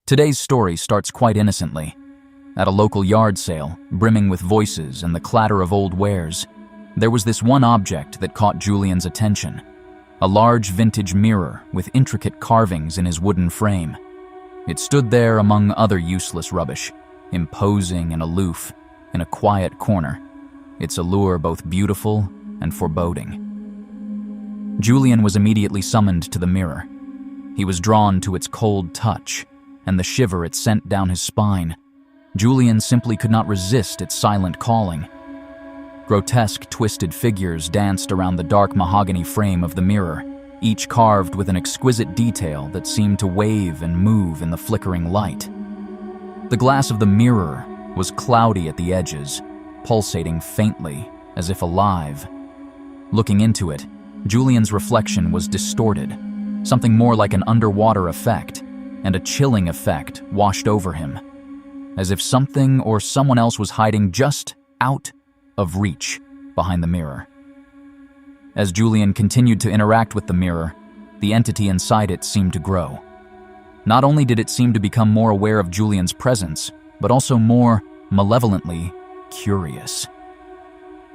Today's story starts quite innocently. At a local yard sale, brimming with voices and the clatter of old wares, there was this one object that caught Julian's attention. A large vintage mirror with intricate carvings in his wooden frame. It stood there among other useless rubbish, imposing and aloof, in a quiet corner, its allure both beautiful and foreboding. Julian was immediately summoned to the mirror. He was drawn to its cold touch, and the shiver it sent down his spine. Julian simply could not resist its silent calling. Grotesque, twisted figures danced around the dark mahogany frame of the mirror, each carved with an exquisite detail that seemed to wave and move in the flickering light. The glass of the mirror was cloudy at the edges, pulsating faintly, as if alive. Looking into it, Julian's reflection was distorted, something more like an underwater effect, and a chilling effect washed over him, as if something or someone else was hiding just out of reach behind the mirror. As Julian continued to interact with the mirror, the entity inside it seemed to grow. Not only did it seem to become more aware of Julian's presence, but also more malevolently curious.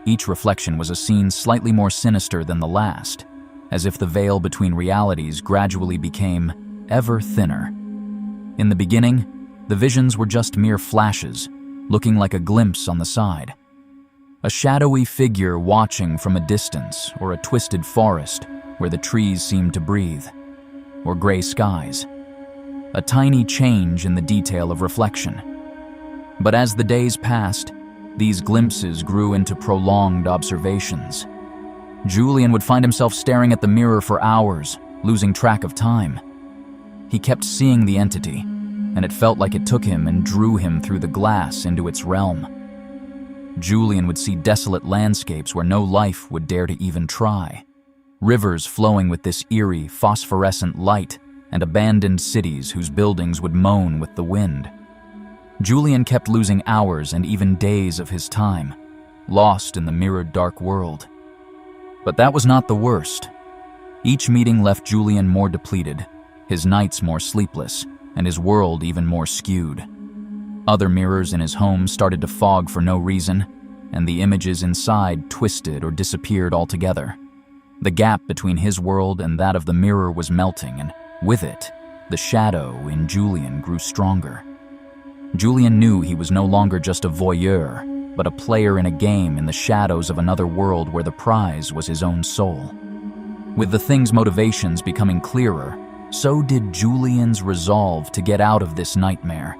Each reflection was a scene slightly more sinister than the last, as if the veil between realities gradually became ever thinner. In the beginning, the visions were just mere flashes, looking like a glimpse on the side. A shadowy figure watching from a distance, or a twisted forest where the trees seemed to breathe, or gray skies. A tiny change in the detail of reflection. But as the days passed, these glimpses grew into prolonged observations. Julian would find himself staring at the mirror for hours, losing track of time. He kept seeing the entity, and it felt like it took him and drew him through the glass into its realm. Julian would see desolate landscapes where no life would dare to even try. Rivers flowing with this eerie, phosphorescent light, and abandoned cities whose buildings would moan with the wind. Julian kept losing hours and even days of his time, lost in the mirrored dark world. But that was not the worst. Each meeting left Julian more depleted, his nights more sleepless, and his world even more skewed. Other mirrors in his home started to fog for no reason, and the images inside twisted or disappeared altogether. The gap between his world and that of the mirror was melting, and with it, the shadow in Julian grew stronger. Julian knew he was no longer just a voyeur, but a player in a game in the shadows of another world where the prize was his own soul. With the thing's motivations becoming clearer, so did Julian's resolve to get out of this nightmare,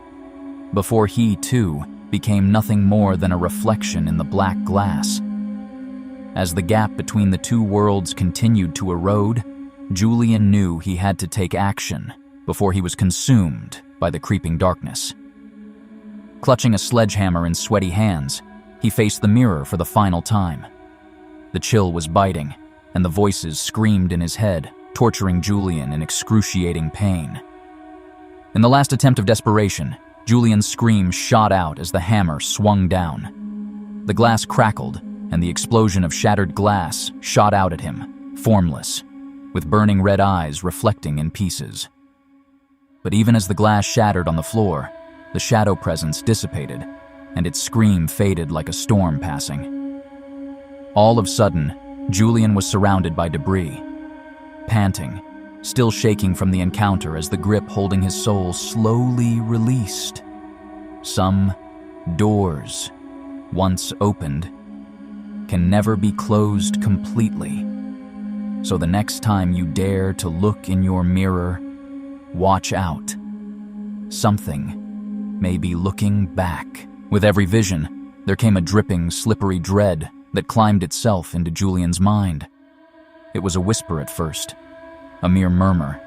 before he, too, became nothing more than a reflection in the black glass. As the gap between the two worlds continued to erode, Julian knew he had to take action before he was consumed by the creeping darkness. Clutching a sledgehammer in sweaty hands, he faced the mirror for the final time. The chill was biting, and the voices screamed in his head, torturing Julian in excruciating pain. In the last attempt of desperation, Julian's scream shot out as the hammer swung down. The glass crackled, and the explosion of shattered glass shot out at him, formless, with burning red eyes reflecting in pieces. But even as the glass shattered on the floor, the shadow presence dissipated, and its scream faded like a storm passing. All of a sudden, Julian was surrounded by debris. Panting, still shaking from the encounter as the grip holding his soul slowly released. Some doors, once opened, can never be closed completely. So the next time you dare to look in your mirror, watch out. Something may be looking back. With every vision, there came a dripping, slippery dread that climbed itself into Julian's mind. It was a whisper at first, a mere murmur,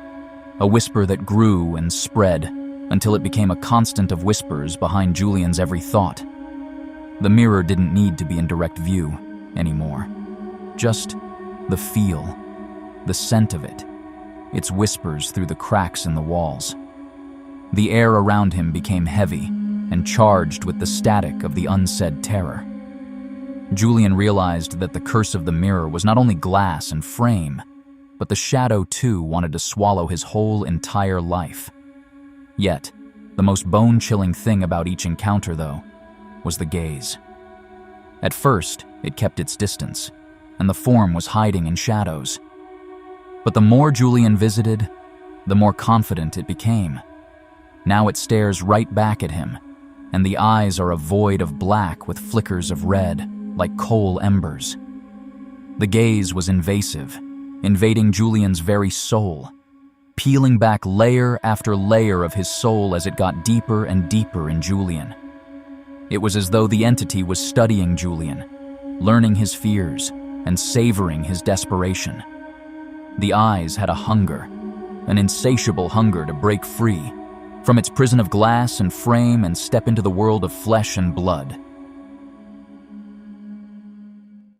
a whisper that grew and spread until it became a constant of whispers behind Julian's every thought. The mirror didn't need to be in direct view anymore. Just the feel, the scent of it, its whispers through the cracks in the walls. The air around him became heavy and charged with the static of the unsaid terror. Julian realized that the curse of the mirror was not only glass and frame, but the shadow too wanted to swallow his whole entire life. Yet, The most bone-chilling thing about each encounter, though, was the gaze. At first, it kept its distance, and the form was hiding in shadows. But the more Julian visited, the more confident it became. Now it stares right back at him, and the eyes are a void of black with flickers of red, like coal embers. The gaze was invasive, invading Julian's very soul, peeling back layer after layer of his soul as it got deeper and deeper in Julian. It was as though the entity was studying Julian, learning his fears and savoring his desperation. The eyes had a hunger, an insatiable hunger to break free from its prison of glass and frame and step into the world of flesh and blood.